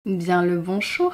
Bien le bonjour,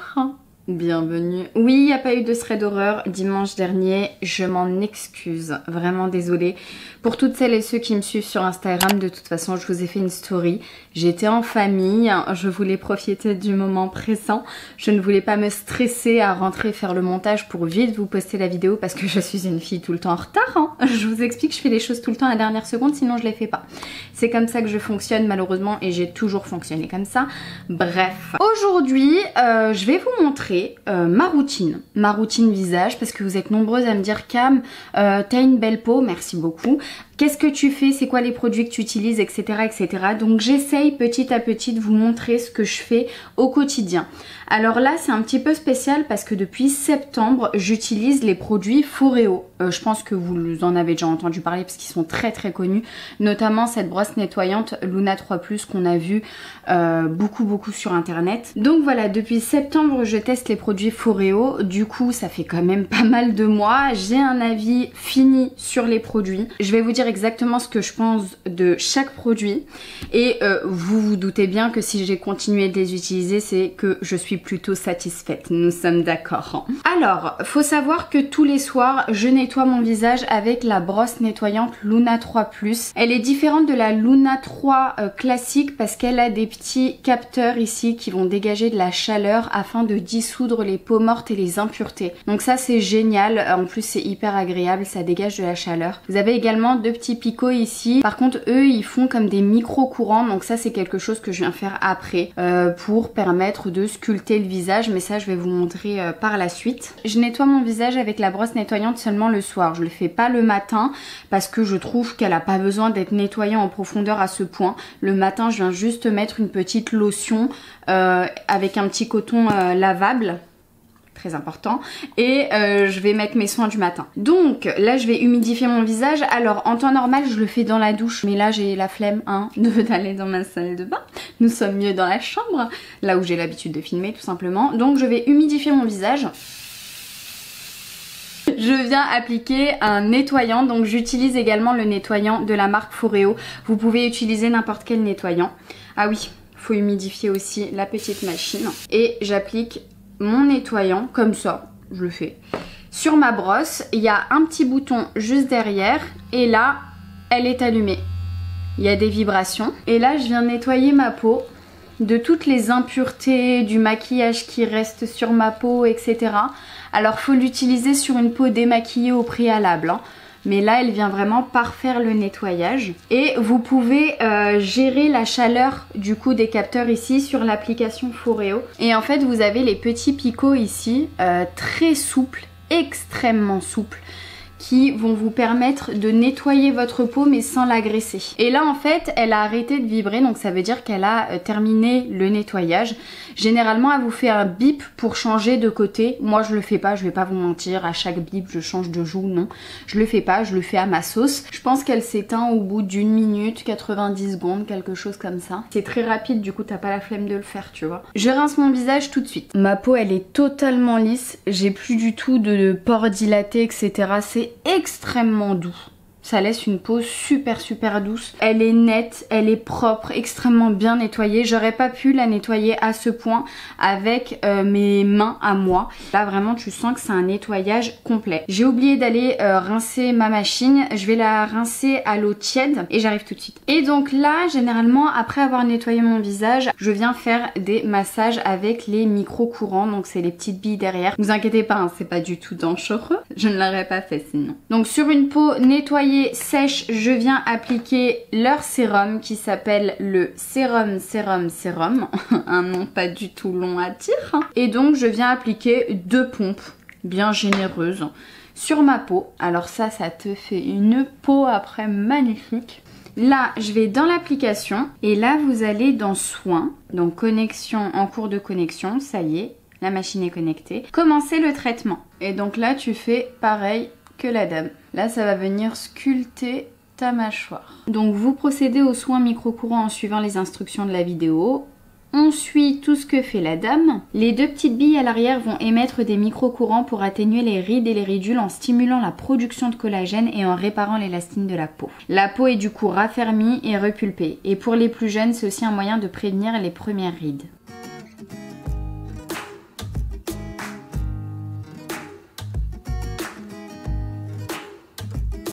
bienvenue. Oui, il n'y a pas eu de thread d'horreur dimanche dernier, je m'en excuse, vraiment désolée. Pour toutes celles et ceux qui me suivent sur Instagram, de toute façon je vous ai fait une story. J'étais en famille, je voulais profiter du moment présent. Je ne voulais pas me stresser à rentrer faire le montage pour vite vous poster la vidéo parce que je suis une fille tout le temps en retard. Je vous explique, je fais les choses tout le temps à la dernière seconde, sinon je les fais pas. C'est comme ça que je fonctionne malheureusement et j'ai toujours fonctionné comme ça. Bref, aujourd'hui je vais vous montrer ma routine visage parce que vous êtes nombreuses à me dire Cam, t'as une belle peau, merci beaucoup. Qu'est-ce que tu fais? C'est quoi les produits que tu utilises, etc. etc. Donc j'essaye petit à petit de vous montrer ce que je fais au quotidien. Alors là c'est un petit peu spécial parce que depuis septembre j'utilise les produits Foreo. Je pense que vous en avez déjà entendu parler parce qu'ils sont très très connus. Notamment cette brosse nettoyante Luna 3 Plus qu'on a vu beaucoup sur internet. Donc voilà, depuis septembre je teste les produits Foreo. Du coup ça fait quand même pas mal de mois. J'ai un avis fini sur les produits. Je vais vous dire exactement ce que je pense de chaque produit et vous vous doutez bien que si j'ai continué de les utiliser c'est que je suis plutôt satisfaite, nous sommes d'accord. Alors faut savoir que tous les soirs je nettoie mon visage avec la brosse nettoyante Luna 3 Plus. Elle est différente de la Luna 3 classique parce qu'elle a des petits capteurs ici qui vont dégager de la chaleur afin de dissoudre les peaux mortes et les impuretés. Donc ça c'est génial, en plus c'est hyper agréable, ça dégage de la chaleur. Vous avez également deux petits picots ici, par contre eux ils font comme des micro-courants, donc ça c'est quelque chose que je viens faire après pour permettre de sculpter le visage, mais ça je vais vous montrer par la suite. Je nettoie mon visage avec la brosse nettoyante seulement le soir, je le fais pas le matin parce que je trouve qu'elle a pas besoin d'être nettoyée en profondeur à ce point. Le matin je viens juste mettre une petite lotion avec un petit coton lavable, très important, et je vais mettre mes soins du matin. Donc là je vais humidifier mon visage. Alors en temps normal je le fais dans la douche, mais là j'ai la flemme d'aller dans ma salle de bain. Nous sommes mieux dans la chambre, là où j'ai l'habitude de filmer tout simplement. Donc je vais humidifier mon visage. Je viens appliquer un nettoyant, donc j'utilise également le nettoyant de la marque Foreo. Vous pouvez utiliser n'importe quel nettoyant. Ah oui, faut humidifier aussi la petite machine. Et j'applique mon nettoyant comme ça, je le fais sur ma brosse. Il y a un petit bouton juste derrière et là elle est allumée, il y a des vibrations et là je viens nettoyer ma peau de toutes les impuretés, du maquillage qui reste sur ma peau, etc. Alors faut l'utiliser sur une peau démaquillée au préalable, mais là elle vient vraiment parfaire le nettoyage. Et vous pouvez gérer la chaleur du coup des capteurs ici sur l'application Foreo. Et en fait vous avez les petits picots ici très souples, extrêmement souples, qui vont vous permettre de nettoyer votre peau mais sans l'agresser. Et là en fait elle a arrêté de vibrer, donc ça veut dire qu'elle a terminé le nettoyage. Généralement elle vous fait un bip pour changer de côté. Moi je le fais pas, je vais pas vous mentir, à chaque bip je change de joue, non. Je le fais pas, je le fais à ma sauce. Je pense qu'elle s'éteint au bout d'une minute, 90 secondes, quelque chose comme ça. C'est très rapide, du coup t'as pas la flemme de le faire, tu vois. Je rince mon visage tout de suite. Ma peau elle est totalement lisse, j'ai plus du tout de pores dilatés, etc. C'est extrêmement doux. Ça laisse une peau super douce. Elle est nette, elle est propre, extrêmement bien nettoyée. J'aurais pas pu la nettoyer à ce point avec mes mains à moi. Là vraiment tu sens que c'est un nettoyage complet. J'ai oublié d'aller rincer ma machine. Je vais la rincer à l'eau tiède et j'arrive tout de suite. Et donc là généralement après avoir nettoyé mon visage, je viens faire des massages avec les micro-courants. Donc c'est les petites billes derrière. Ne vous inquiétez pas, c'est pas du tout dangereux. Je ne l'aurais pas fait sinon. Donc sur une peau nettoyée sèche, je viens appliquer leur sérum qui s'appelle le sérum. Un nom pas du tout long à dire. Et donc je viens appliquer 2 pompes bien généreuses sur ma peau. Alors ça te fait une peau après magnifique. Là je vais dans l'application et là vous allez dans soins, donc connexion, en cours de connexion, ça y est, la machine est connectée. Commencer le traitement. Et donc là tu fais pareil que la dame. Là ça va venir sculpter ta mâchoire. Donc vous procédez aux soins micro-courants en suivant les instructions de la vidéo. On suit tout ce que fait la dame. Les 2 petites billes à l'arrière vont émettre des micro-courants pour atténuer les rides et les ridules en stimulant la production de collagène et en réparant l'élastine de la peau. La peau est du coup raffermie et repulpée. Et pour les plus jeunes, c'est aussi un moyen de prévenir les premières rides.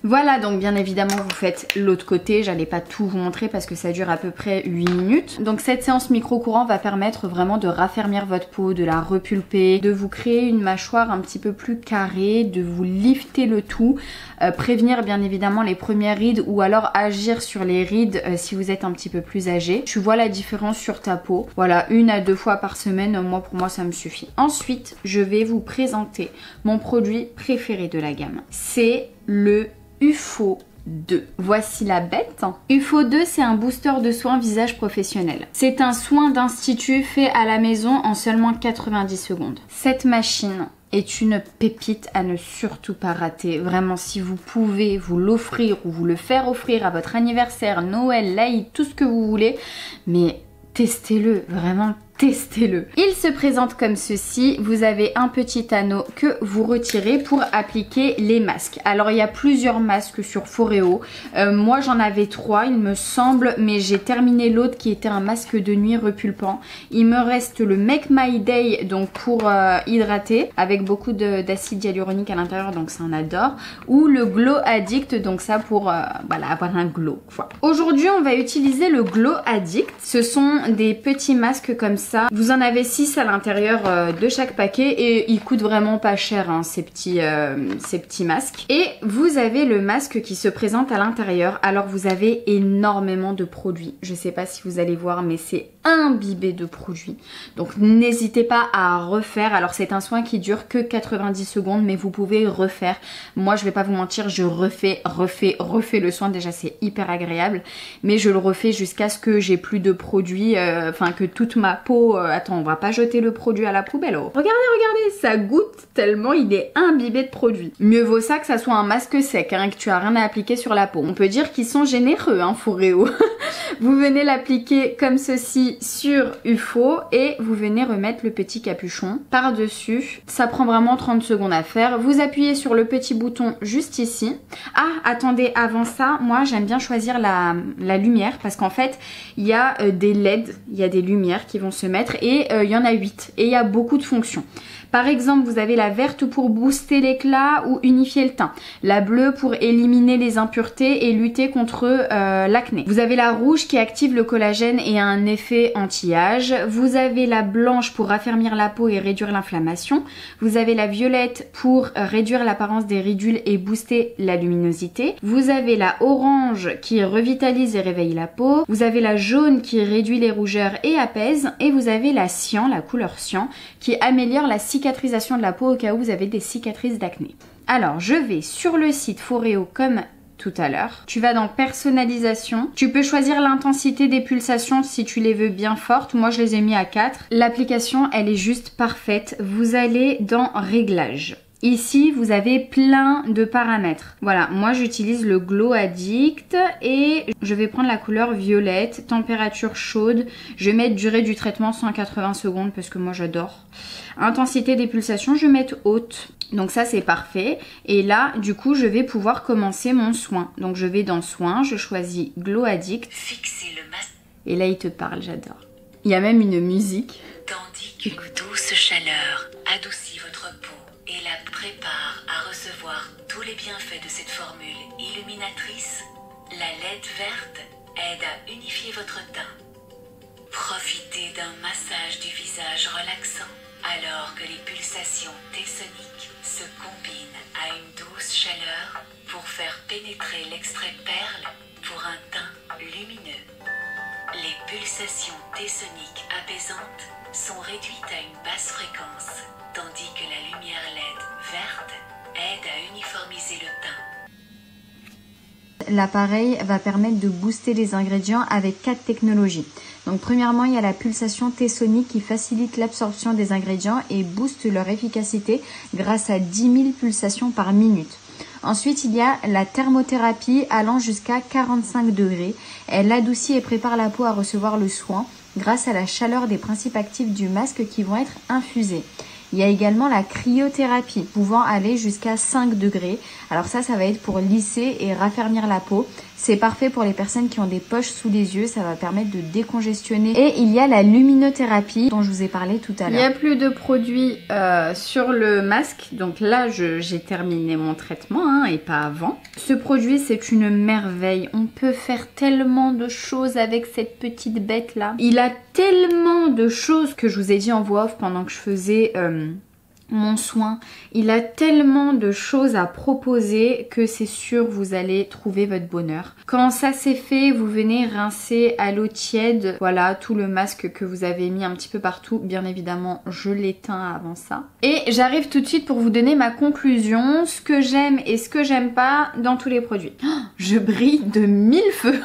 Voilà, donc bien évidemment vous faites l'autre côté, j'allais pas tout vous montrer parce que ça dure à peu près 8 minutes. Donc cette séance micro-courant va permettre vraiment de raffermir votre peau, de la repulper, de vous créer une mâchoire un petit peu plus carrée, de vous lifter le tout, prévenir bien évidemment les premières rides ou alors agir sur les rides si vous êtes un petit peu plus âgé. Tu vois la différence sur ta peau. Voilà, 1 à 2 fois par semaine, pour moi ça me suffit. Ensuite, je vais vous présenter mon produit préféré de la gamme. C'est le UFO 2. Voici la bête. UFO 2, c'est un booster de soins visage professionnel. C'est un soin d'institut fait à la maison en seulement 90 secondes. Cette machine est une pépite à ne surtout pas rater. Vraiment, si vous pouvez vous l'offrir ou vous le faire offrir à votre anniversaire, Noël, l'Aïd, tout ce que vous voulez, mais testez-le, vraiment testez-le. Il se présente comme ceci. Vous avez un petit anneau que vous retirez pour appliquer les masques. Alors il y a plusieurs masques sur Foreo. Moi j'en avais 3 il me semble, mais j'ai terminé l'autre qui était un masque de nuit repulpant. Il me reste le Make My Day, donc pour hydrater, avec beaucoup d'acide hyaluronique à l'intérieur, donc ça on adore. Ou le Glow Addict, donc ça pour voilà, avoir un glow. Aujourd'hui on va utiliser le Glow Addict. Ce sont des petits masques comme ça. Vous en avez 6 à l'intérieur de chaque paquet et ils coûtent vraiment pas cher hein, ces petits masques. Et vous avez le masque qui se présente à l'intérieur. Alors vous avez énormément de produits. Je sais pas si vous allez voir, mais c'est imbibé de produits. Donc n'hésitez pas à refaire. Alors c'est un soin qui dure que 90 secondes, mais vous pouvez refaire. Moi je vais pas vous mentir, je refais le soin. Déjà c'est hyper agréable, mais je le refais jusqu'à ce que j'ai plus de produits, enfin que toute ma peau. Attends, on va pas jeter le produit à la poubelle. Oh. Regardez, ça goûte tellement il est imbibé de produits. Mieux vaut ça que ça soit un masque sec, hein, que tu as rien à appliquer sur la peau. On peut dire qu'ils sont généreux, hein, Foreo. Vous venez l'appliquer comme ceci sur UFO et vous venez remettre le petit capuchon par-dessus. Ça prend vraiment 30 secondes à faire. Vous appuyez sur le petit bouton juste ici. Ah, attendez, avant ça, moi j'aime bien choisir la lumière parce qu'en fait, il y a des LED, il y a des lumières qui vont se mettre et il y en a 8 et il y a beaucoup de fonctions. Par exemple, vous avez la verte pour booster l'éclat ou unifier le teint. La bleue pour éliminer les impuretés et lutter contre l'acné. Vous avez la rouge qui active le collagène et a un effet anti-âge. Vous avez la blanche pour raffermir la peau et réduire l'inflammation. Vous avez la violette pour réduire l'apparence des ridules et booster la luminosité. Vous avez la orange qui revitalise et réveille la peau. Vous avez la jaune qui réduit les rougeurs et apaise. Et vous avez la cyan, la couleur cyan, qui améliore la cicatrisation de la peau au cas où vous avez des cicatrices d'acné. Alors je vais sur le site Foreo comme tout à l'heure. Tu vas dans personnalisation. Tu peux choisir l'intensité des pulsations si tu les veux bien fortes. Moi je les ai mis à 4. L'application elle est juste parfaite. Vous allez dans réglages. Ici, vous avez plein de paramètres. Voilà, moi j'utilise le Glow Addict et je vais prendre la couleur violette, température chaude. Je vais mettre durée du traitement 180 secondes parce que moi j'adore. Intensité des pulsations, je vais mettre haute. Donc ça c'est parfait. Et là, du coup, je vais pouvoir commencer mon soin. Donc je vais dans soin, je choisis Glow Addict. Fixez le masque. Et là, il te parle, j'adore. Il y a même une musique. Tandis qu'une douce chaleur adoucit votre peau et la prépare à recevoir tous les bienfaits de cette formule illuminatrice, la LED verte aide à unifier votre teint. Profitez d'un massage du visage relaxant alors que les pulsations T-soniques se combinent à une douce chaleur pour faire pénétrer l'extrait perle pour un teint lumineux. Les pulsations T-soniques apaisantes sont réduites à une basse fréquence, tandis que la lumière LED verte aide à uniformiser le teint. L'appareil va permettre de booster les ingrédients avec 4 technologies. Donc premièrement, il y a la pulsation T-sonique qui facilite l'absorption des ingrédients et booste leur efficacité grâce à 10 000 pulsations par minute. Ensuite, il y a la thermothérapie allant jusqu'à 45 degrés. Elle adoucit et prépare la peau à recevoir le soin grâce à la chaleur des principes actifs du masque qui vont être infusés. Il y a également la cryothérapie pouvant aller jusqu'à 5 degrés. Alors ça va être pour lisser et raffermir la peau. C'est parfait pour les personnes qui ont des poches sous les yeux, ça va permettre de décongestionner. Et il y a la luminothérapie dont je vous ai parlé tout à l'heure. Il n'y a plus de produits sur le masque, donc là j'ai terminé mon traitement hein, et pas avant. Ce produit c'est une merveille, on peut faire tellement de choses avec cette petite bête là. Il a tellement de choses que je vous ai dit en voix off pendant que je faisais... mon soin, il a tellement de choses à proposer que c'est sûr vous allez trouver votre bonheur. Quand ça c'est fait, vous venez rincer à l'eau tiède, voilà tout le masque que vous avez mis un petit peu partout, bien évidemment je l'éteins avant ça. Et j'arrive tout de suite pour vous donner ma conclusion, ce que j'aime et ce que j'aime pas dans tous les produits. Oh, je brille de 1000 feux.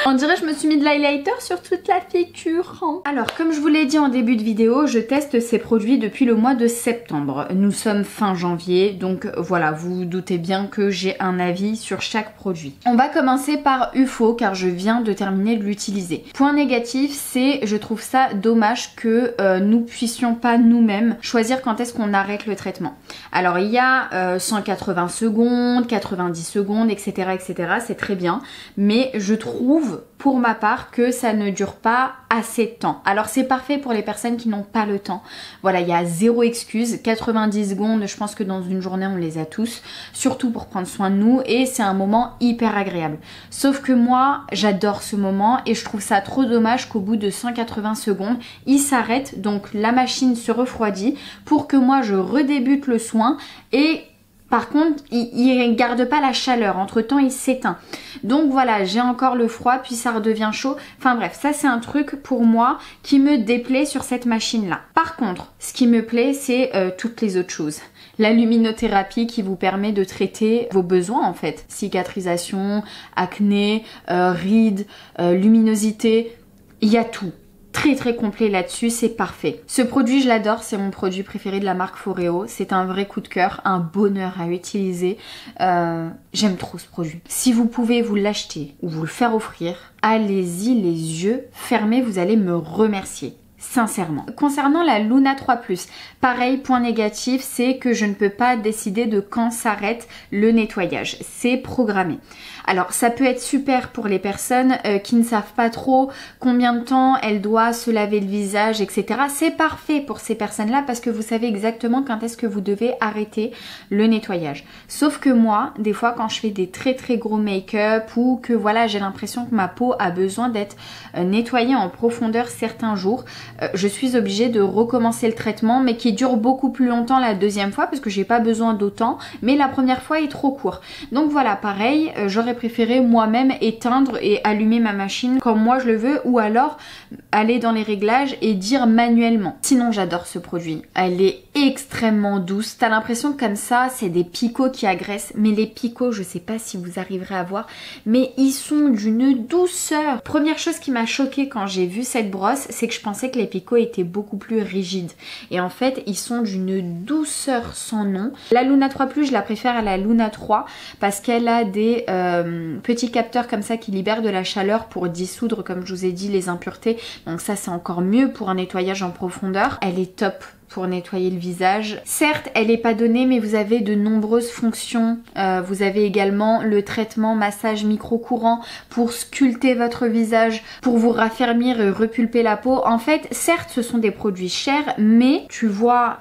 On dirait que je me suis mis de l'highlighter sur toute la figure. Alors comme je vous l'ai dit en début de vidéo, je teste ces produits depuis le mois de septembre. Nous sommes fin janvier, donc voilà, vous vous doutez bien que j'ai un avis sur chaque produit. On va commencer par UFO car je viens de terminer de l'utiliser. Point négatif, c'est je trouve ça dommage que nous puissions pas nous-mêmes choisir quand est-ce qu'on arrête le traitement. Alors il y a 180 secondes, 90 secondes, etc. etc. C'est très bien, mais je trouve pour ma part que ça ne dure pas assez de temps. Alors c'est parfait pour les personnes qui n'ont pas le temps. Voilà, il y a zéro excuse. 90 secondes, je pense que dans une journée on les a tous, surtout pour prendre soin de nous et c'est un moment hyper agréable. Sauf que moi j'adore ce moment et je trouve ça trop dommage qu'au bout de 180 secondes il s'arrête, donc la machine se refroidit pour que moi je redébute le soin et par contre, il ne garde pas la chaleur, entre temps il s'éteint. Donc voilà, j'ai encore le froid, puis ça redevient chaud. Enfin bref, ça c'est un truc pour moi qui me déplaît sur cette machine-là. Par contre, ce qui me plaît, c'est toutes les autres choses. La luminothérapie qui vous permet de traiter vos besoins en fait. Cicatrisation, acné, rides, luminosité, il y a tout. Très très complet là-dessus, c'est parfait. Ce produit je l'adore, c'est mon produit préféré de la marque Foreo, c'est un vrai coup de cœur, un bonheur à utiliser. J'aime trop ce produit. Si vous pouvez vous l'acheter ou vous le faire offrir, allez-y les yeux fermés, vous allez me remercier. Sincèrement. Concernant la Luna 3 Plus, pareil, point négatif, c'est que je ne peux pas décider de quand s'arrête le nettoyage. C'est programmé. Alors ça peut être super pour les personnes qui ne savent pas trop combien de temps elle doit se laver le visage, etc. C'est parfait pour ces personnes-là parce que vous savez exactement quand est-ce que vous devez arrêter le nettoyage. Sauf que moi, des fois quand je fais des très très gros make-up ou que voilà j'ai l'impression que ma peau a besoin d'être nettoyée en profondeur certains jours, je suis obligée de recommencer le traitement mais qui dure beaucoup plus longtemps la deuxième fois parce que j'ai pas besoin d'autant, mais la première fois est trop court. Donc voilà, pareil, j'aurais préféré moi-même éteindre et allumer ma machine comme moi je le veux ou alors aller dans les réglages et dire manuellement. Sinon j'adore ce produit, elle est extrêmement douce, t'as l'impression que comme ça c'est des picots qui agressent, mais les picots je sais pas si vous arriverez à voir, mais ils sont d'une douceur. Première chose qui m'a choquée quand j'ai vu cette brosse, c'est que je pensais que les picots étaient beaucoup plus rigides et en fait ils sont d'une douceur sans nom. La Luna 3 Plus je la préfère à la Luna 3 parce qu'elle a des petits capteurs comme ça qui libèrent de la chaleur pour dissoudre, comme je vous ai dit, les impuretés. Donc ça c'est encore mieux pour un nettoyage en profondeur. Elle est top pour nettoyer le visage. Certes, elle n'est pas donnée, mais vous avez de nombreuses fonctions. Vous avez également le traitement massage micro-courant pour sculpter votre visage, pour vous raffermir et repulper la peau. En fait, certes, ce sont des produits chers, mais tu vois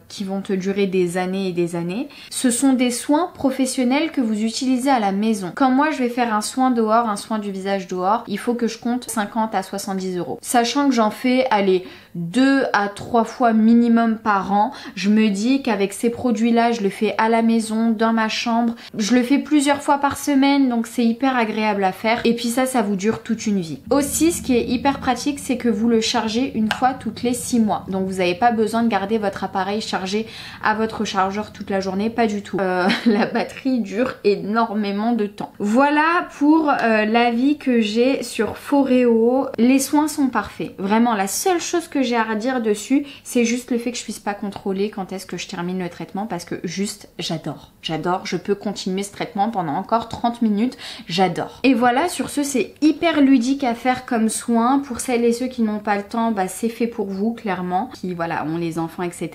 qui vont te durer des années et des années. Ce sont des soins professionnels que vous utilisez à la maison. Quand moi, je vais faire un soin dehors, un soin du visage dehors, il faut que je compte 50 à 70 €. Sachant que j'en fais, allez, 2 à 3 fois minimum par an, je me dis qu'avec ces produits-là, je le fais à la maison, dans ma chambre. Je le fais plusieurs fois par semaine, donc c'est hyper agréable à faire. Et puis ça vous dure toute une vie. Aussi, ce qui est hyper pratique, c'est que vous le chargez une fois toutes les 6 mois. Donc vous n'avez pas besoin de garder votre appareil chargé à votre chargeur toute la journée, pas du tout. La batterie dure énormément de temps. Voilà pour l'avis que j'ai sur Foreo. Les soins sont parfaits. Vraiment, la seule chose que j'ai à redire dessus, c'est juste le le fait que je puisse pas contrôler quand est-ce que je termine le traitement parce que juste j'adore. J'adore, je peux continuer ce traitement pendant encore 30 minutes, j'adore. Et voilà, sur ce, c'est hyper ludique à faire comme soin. Pour celles et ceux qui n'ont pas le temps, bah, c'est fait pour vous, clairement. Qui, voilà, ont les enfants, etc.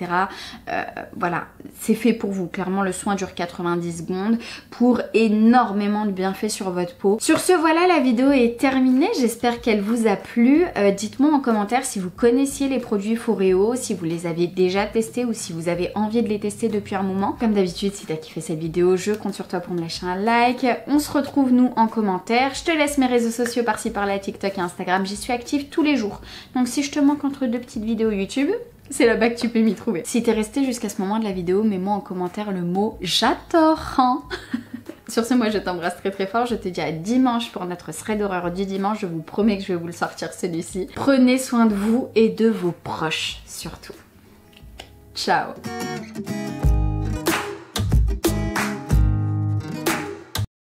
Voilà, c'est fait pour vous. Clairement, le soin dure 90 secondes pour énormément de bienfaits sur votre peau. Sur ce, voilà, la vidéo est terminée. J'espère qu'elle vous a plu. Dites-moi en commentaire si vous connaissiez les produits Foreo, si vous les aviez déjà testés ou si vous avez envie de les tester depuis un moment. Comme d'habitude, si t'as kiffé cette vidéo, je compte sur toi pour me lâcher un like. On se retrouve nous en commentaire. Je te laisse mes réseaux sociaux par-ci par-là, TikTok et Instagram. J'y suis active tous les jours. Donc si je te manque entre deux petites vidéos YouTube, c'est là-bas que tu peux m'y trouver. Si t'es resté jusqu'à ce moment de la vidéo, mets-moi en commentaire le mot j'adore. Sur ce, moi je t'embrasse très très fort. Je te dis à dimanche pour notre thread d'horreur du dimanche. Je vous promets que je vais vous le sortir celui-ci. Prenez soin de vous et de vos proches surtout. Ciao.